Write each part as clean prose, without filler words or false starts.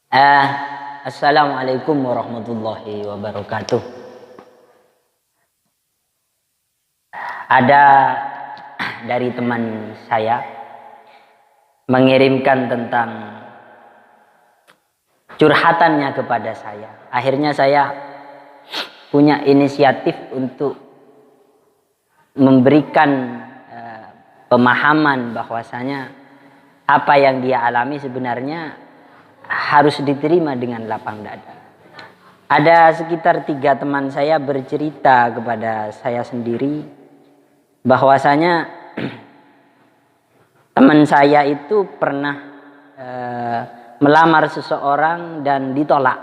Eh, Assalamualaikum warahmatullahi wabarakatuh. Ada dari teman saya mengirimkan tentang curhatannya kepada saya. Akhirnya saya punya inisiatif untuk memberikan pemahaman bahwasanya apa yang dia alami sebenarnya harus diterima dengan lapang dada. Ada sekitar 3 teman saya bercerita kepada saya sendiri bahwasanya teman saya itu pernah melamar seseorang dan ditolak.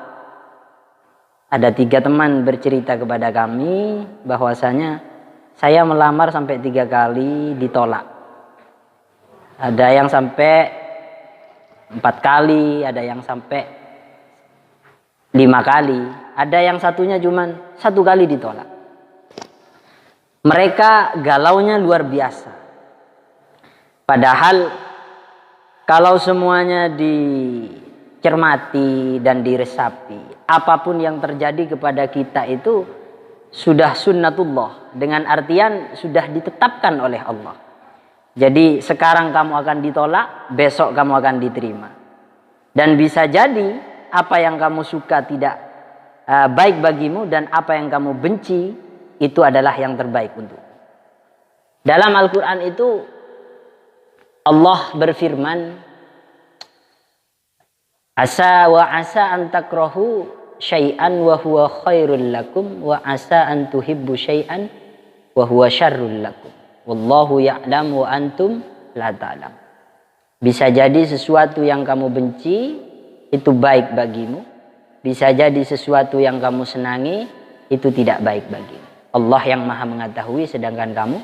Ada 3 teman bercerita kepada kami bahwasanya saya melamar sampai 3 kali ditolak. Ada yang sampai 4 kali, ada yang sampai 5 kali, ada yang satunya cuman 1 kali ditolak. Mereka galaunya luar biasa. Padahal kalau semuanya dicermati dan diresapi, apapun yang terjadi kepada kita itu sudah sunnatullah, dengan artian sudah ditetapkan oleh Allah. Jadi sekarang kamu akan ditolak, besok kamu akan diterima. Dan bisa jadi apa yang kamu suka tidak baik bagimu, dan apa yang kamu benci itu adalah yang terbaik untuk. Dalam Al-Quran itu Allah berfirman, asa wa asa an takrahu syai'an wa huwa khairul lakum wa asa an tuhibbu syai'an wa huwa syarrul lakum. Wallahu ya'lam wa antum la ta'lam. Bisa jadi sesuatu yang kamu benci itu baik bagimu. Bisa jadi sesuatu yang kamu senangi itu tidak baik bagimu. Allah yang maha mengetahui sedangkan kamu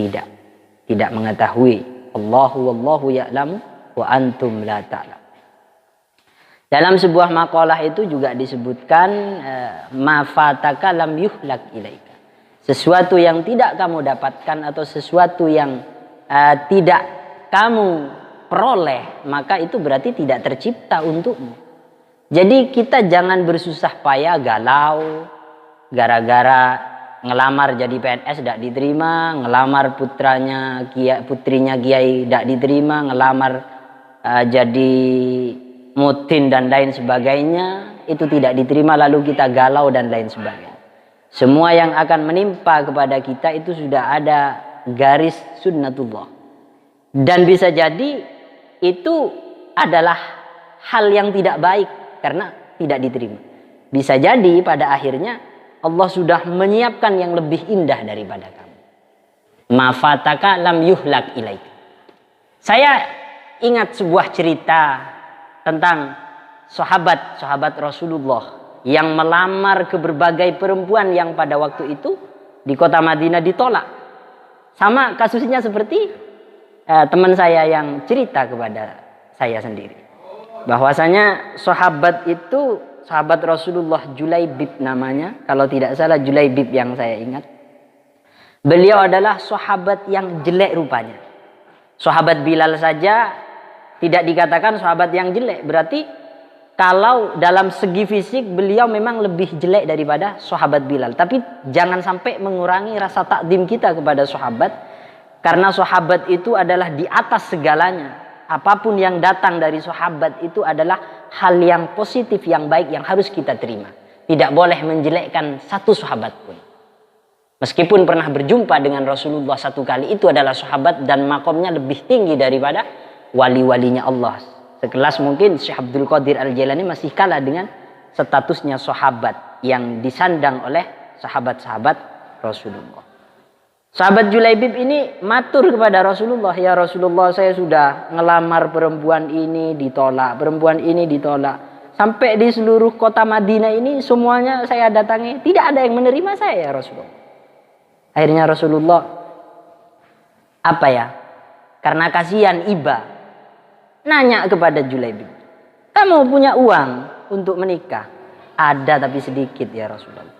tidak mengetahui. Wallahu ya'lam wa antum la ta'lam. Dalam sebuah makalah itu juga disebutkan ma fataka lam yuhlak ilaika. Sesuatu yang tidak kamu dapatkan atau sesuatu yang tidak kamu peroleh, maka itu berarti tidak tercipta untukmu. Jadi kita jangan bersusah payah galau gara-gara ngelamar jadi PNS tidak diterima, ngelamar putrinya kiai tidak diterima, ngelamar jadi mutin dan lain sebagainya itu tidak diterima, lalu kita galau dan lain sebagainya. Semua yang akan menimpa kepada kita itu sudah ada garis sunnatullah. Dan bisa jadi itu adalah hal yang tidak baik karena tidak diterima. Bisa jadi pada akhirnya Allah sudah menyiapkan yang lebih indah daripada kamu. Ma fataka lam yuhlak ilaik. Saya ingat sebuah cerita tentang sahabat Rasulullah yang melamar ke berbagai perempuan yang pada waktu itu di kota Madinah ditolak. Sama kasusnya seperti teman saya yang cerita kepada saya sendiri. Bahwasanya sahabat Rasulullah Julaibib namanya, kalau tidak salah Julaibib yang saya ingat. Beliau adalah sahabat yang jelek rupanya. Sahabat Bilal saja tidak dikatakan sahabat yang jelek, berarti kalau dalam segi fisik beliau memang lebih jelek daripada sahabat Bilal. Tapi jangan sampai mengurangi rasa takdim kita kepada sahabat. Karena sahabat itu adalah di atas segalanya. Apapun yang datang dari sahabat itu adalah hal yang positif, yang baik, yang harus kita terima. Tidak boleh menjelekkan satu sahabat pun. Meskipun pernah berjumpa dengan Rasulullah 1 kali, itu adalah sahabat dan makomnya lebih tinggi daripada wali-walinya Allah. Sekelas mungkin Syekh Abdul Qadir Al-Jailani masih kalah dengan statusnya sahabat yang disandang oleh sahabat-sahabat Rasulullah. Sahabat Julaibib ini matur kepada Rasulullah, ya Rasulullah, saya sudah ngelamar perempuan ini ditolak, perempuan ini ditolak. Sampai di seluruh kota Madinah ini semuanya saya datangi, tidak ada yang menerima saya ya Rasulullah. Akhirnya Rasulullah karena kasihan iba, nanya kepada Julaibib, kamu punya uang untuk menikah? Ada tapi sedikit ya Rasulullah.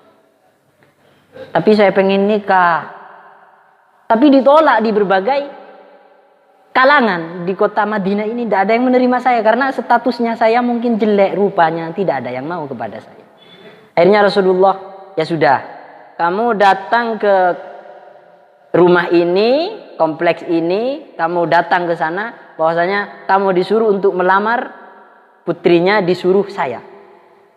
Tapi saya pengen nikah. Tapi ditolak di berbagai kalangan di kota Madinah ini tidak ada yang menerima saya karena statusnya saya mungkin jelek rupanya, tidak ada yang mau kepada saya. Akhirnya Rasulullah, ya sudah, kamu datang ke rumah ini, kompleks ini, kamu datang ke sana, bahwasanya kamu disuruh untuk melamar putrinya, disuruh saya.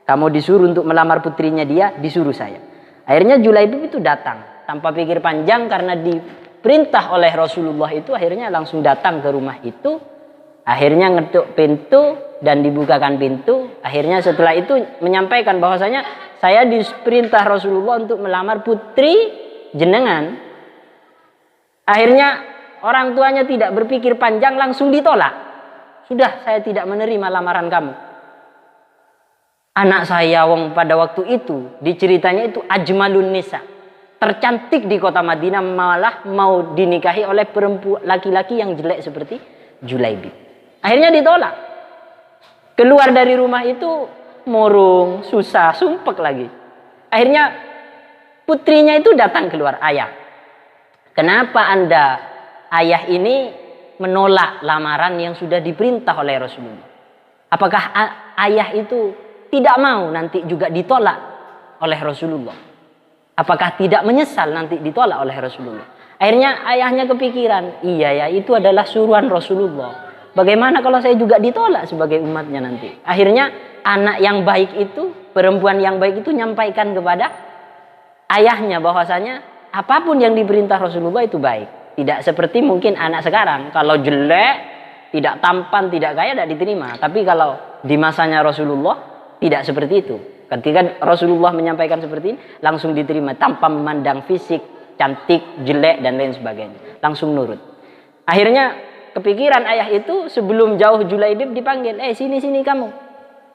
Kamu disuruh untuk melamar putrinya dia, disuruh saya. Akhirnya Julaibib itu datang tanpa pikir panjang karena diperintah oleh Rasulullah itu, akhirnya langsung datang ke rumah itu. Akhirnya ngetuk pintu dan dibukakan pintu. Akhirnya setelah itu menyampaikan bahwasanya saya diperintah Rasulullah untuk melamar putri jenengan. Akhirnya orang tuanya tidak berpikir panjang, langsung ditolak. Sudah, saya tidak menerima lamaran kamu. Anak saya wong pada waktu itu diceritanya itu ajmalun nisa, tercantik di kota Madinah, malah mau dinikahi oleh perempuan laki-laki yang jelek seperti Julaibib. Akhirnya ditolak. Keluar dari rumah itu murung, susah, sumpek lagi. Akhirnya putrinya itu datang keluar, ayah, kenapa Anda, ayah ini menolak lamaran yang sudah diperintah oleh Rasulullah? Apakah ayah itu tidak mau nanti juga ditolak oleh Rasulullah? Apakah tidak menyesal nanti ditolak oleh Rasulullah? Akhirnya ayahnya kepikiran, iya ya, itu adalah suruhan Rasulullah. Bagaimana kalau saya juga ditolak sebagai umatnya nanti? Akhirnya anak yang baik itu, perempuan yang baik itu nyampaikan kepada ayahnya bahwasanya apapun yang diperintah Rasulullah itu baik. Tidak seperti mungkin anak sekarang, kalau jelek, tidak tampan, tidak kaya, tidak diterima. Tapi kalau di masanya Rasulullah tidak seperti itu. Ketika Rasulullah menyampaikan seperti ini, langsung diterima tanpa memandang fisik, cantik, jelek, dan lain sebagainya. Langsung nurut. Akhirnya kepikiran ayah itu, sebelum jauh Julaibib dipanggil, sini kamu.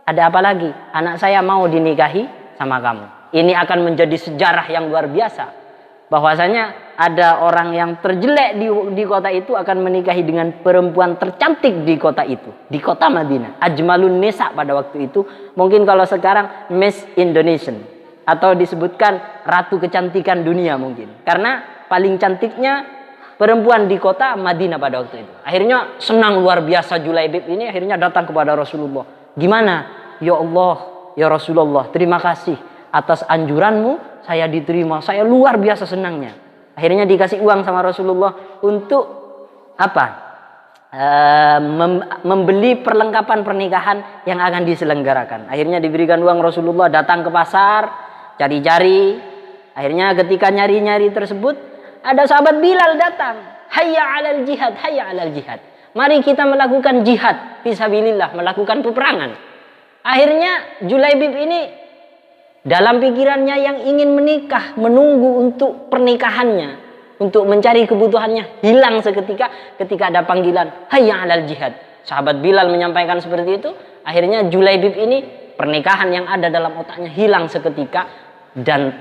Ada apa lagi? Anak saya mau dinikahi sama kamu. Ini akan menjadi sejarah yang luar biasa. Bahwasanya ada orang yang terjelek di kota itu akan menikahi dengan perempuan tercantik di kota itu, di kota Madinah. Ajmalun nisa pada waktu itu, mungkin kalau sekarang Miss Indonesian, atau disebutkan ratu kecantikan dunia mungkin. Karena paling cantiknya perempuan di kota Madinah pada waktu itu. Akhirnya senang luar biasa Julaibib ini, akhirnya datang kepada Rasulullah. Gimana? Ya Allah, ya Rasulullah, terima kasih atas anjuranmu, saya diterima, saya luar biasa senangnya. Akhirnya dikasih uang sama Rasulullah untuk apa? Membeli perlengkapan pernikahan yang akan diselenggarakan. Akhirnya diberikan uang, Rasulullah datang ke pasar, cari-cari. Akhirnya ketika nyari-nyari tersebut, ada sahabat Bilal datang. Hayya 'alal jihad, hayya 'alal jihad. Mari kita melakukan jihad fisabilillah, melakukan peperangan. Akhirnya Julaibib ini dalam pikirannya yang ingin menikah, menunggu untuk pernikahannya, untuk mencari kebutuhannya, hilang seketika ketika ada panggilan hayya 'alal jihad. Sahabat Bilal menyampaikan seperti itu. Akhirnya Julaibib ini, pernikahan yang ada dalam otaknya hilang seketika dan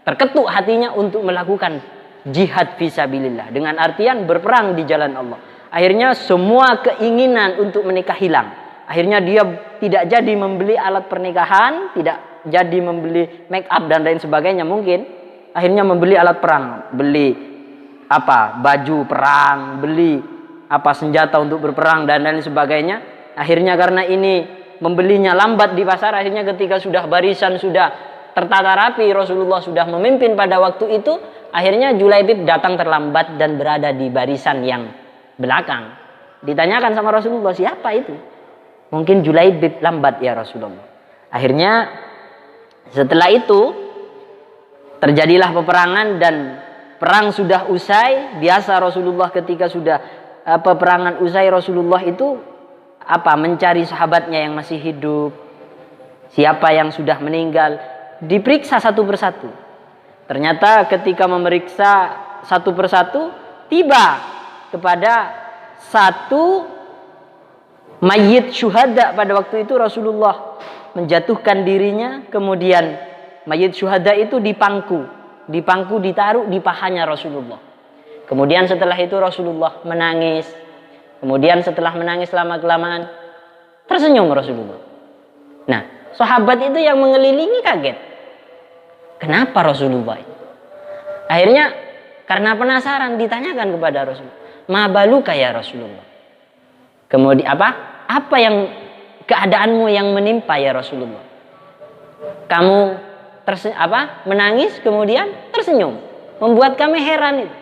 terketuk hatinya untuk melakukan jihad fisabilillah, dengan artian berperang di jalan Allah. Akhirnya semua keinginan untuk menikah hilang. Akhirnya dia tidak jadi membeli alat pernikahan, tidak jadi membeli make up dan lain sebagainya mungkin. Akhirnya membeli alat perang, beli baju perang, beli senjata untuk berperang dan lain sebagainya. Akhirnya karena ini membelinya lambat di pasar, akhirnya ketika sudah barisan sudah tertata rapi, Rasulullah sudah memimpin pada waktu itu, akhirnya Julaibib datang terlambat dan berada di barisan yang belakang. Ditanyakan sama Rasulullah, siapa itu? Mungkin Julaibib lambat ya Rasulullah. Akhirnya setelah itu terjadilah peperangan dan perang sudah usai. Biasa Rasulullah ketika sudah peperangan usai, Rasulullah itu mencari sahabatnya yang masih hidup, siapa yang sudah meninggal, diperiksa satu persatu. Ternyata ketika memeriksa satu persatu, tiba kepada satu mayit syuhada. Pada waktu itu Rasulullah menjatuhkan dirinya, kemudian mayit syuhada itu dipangku ditaruh di pahanya Rasulullah. Kemudian setelah itu Rasulullah menangis. Kemudian setelah menangis lama-kelamaan tersenyum Rasulullah. Nah, sahabat itu yang mengelilingi kaget. Kenapa Rasulullah? Akhirnya karena penasaran ditanyakan kepada Rasulullah, Ma baluka ya Rasulullah. Kemudian apa yang keadaanmu yang menimpa ya Rasulullah? Kamu menangis kemudian tersenyum, membuat kami heran itu.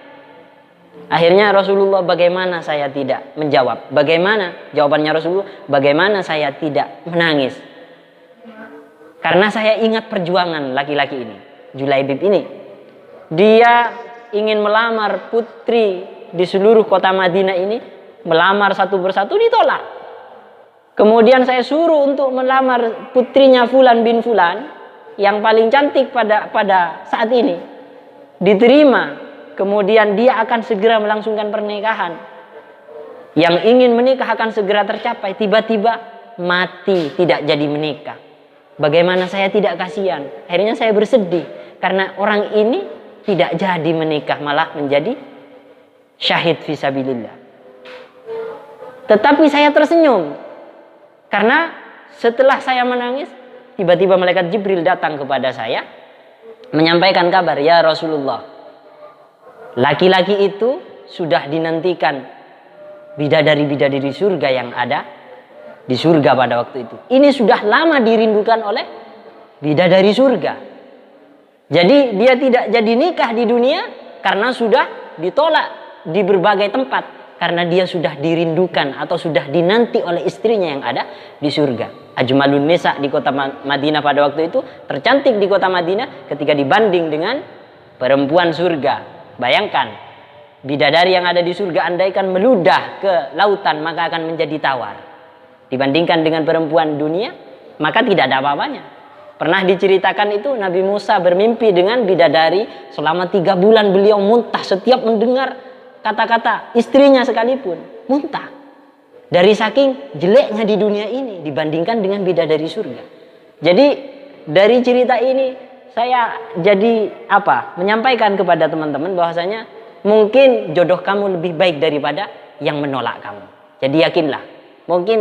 Akhirnya Rasulullah, bagaimana saya tidak menjawab? Bagaimana jawabannya Rasulullah? Bagaimana saya tidak menangis? Karena saya ingat perjuangan laki-laki ini, Julaibib ini. Dia ingin melamar putri di seluruh kota Madinah ini, melamar satu persatu ditolak. Kemudian saya suruh untuk melamar putrinya Fulan bin Fulan yang paling cantik pada saat ini. Diterima. Kemudian dia akan segera melangsungkan pernikahan. Yang ingin menikah akan segera tercapai. Tiba-tiba mati, tidak jadi menikah. Bagaimana saya tidak kasihan? Akhirnya saya bersedih. Karena orang ini tidak jadi menikah, malah menjadi syahid fisabilillah. Tetapi saya tersenyum. Karena setelah saya menangis, tiba-tiba malaikat Jibril datang kepada saya. Menyampaikan kabar, ya Rasulullah. Laki-laki itu sudah dinantikan bidadari-bidadari surga yang ada di surga pada waktu itu. Ini sudah lama dirindukan oleh bidadari surga. Jadi dia tidak jadi nikah di dunia karena sudah ditolak di berbagai tempat. Karena dia sudah dirindukan atau sudah dinanti oleh istrinya yang ada di surga. Ajmalun nisa di kota Madinah pada waktu itu, tercantik di kota Madinah ketika dibanding dengan perempuan surga. Bayangkan, bidadari yang ada di surga andaikan meludah ke lautan maka akan menjadi tawar. Dibandingkan dengan perempuan dunia, maka tidak ada apa-apanya. Pernah diceritakan itu Nabi Musa bermimpi dengan bidadari selama 3 bulan beliau muntah setiap mendengar kata-kata istrinya sekalipun. Muntah. Dari saking jeleknya di dunia ini dibandingkan dengan bidadari surga. Jadi dari cerita ini saya jadi menyampaikan kepada teman-teman bahwasanya mungkin jodoh kamu lebih baik daripada yang menolak kamu. Jadi yakinlah. Mungkin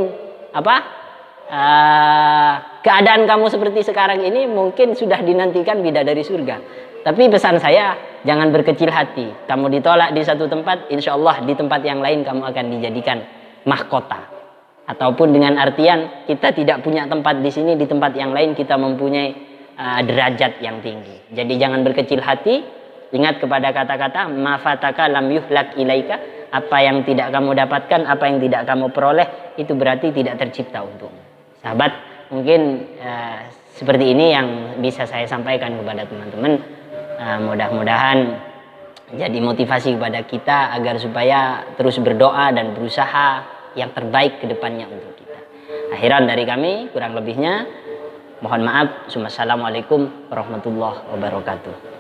keadaan kamu seperti sekarang ini mungkin sudah dinantikan bidadari surga. Tapi pesan saya, jangan berkecil hati. Kamu ditolak di satu tempat, insya Allah di tempat yang lain kamu akan dijadikan mahkota. Ataupun dengan artian kita tidak punya tempat di sini, di tempat yang lain kita mempunyai derajat yang tinggi. Jadi jangan berkecil hati. Ingat kepada kata-kata ma fataka lam yuhlak ilaika. Apa yang tidak kamu dapatkan, apa yang tidak kamu peroleh, itu berarti tidak tercipta untukmu. Sahabat, mungkin seperti ini yang bisa saya sampaikan kepada teman-teman. Mudah-mudahan jadi motivasi kepada kita agar supaya terus berdoa dan berusaha yang terbaik ke depannya untuk kita. Akhiran dari kami, kurang lebihnya mohon maaf. Assalamualaikum warahmatullahi wabarakatuh.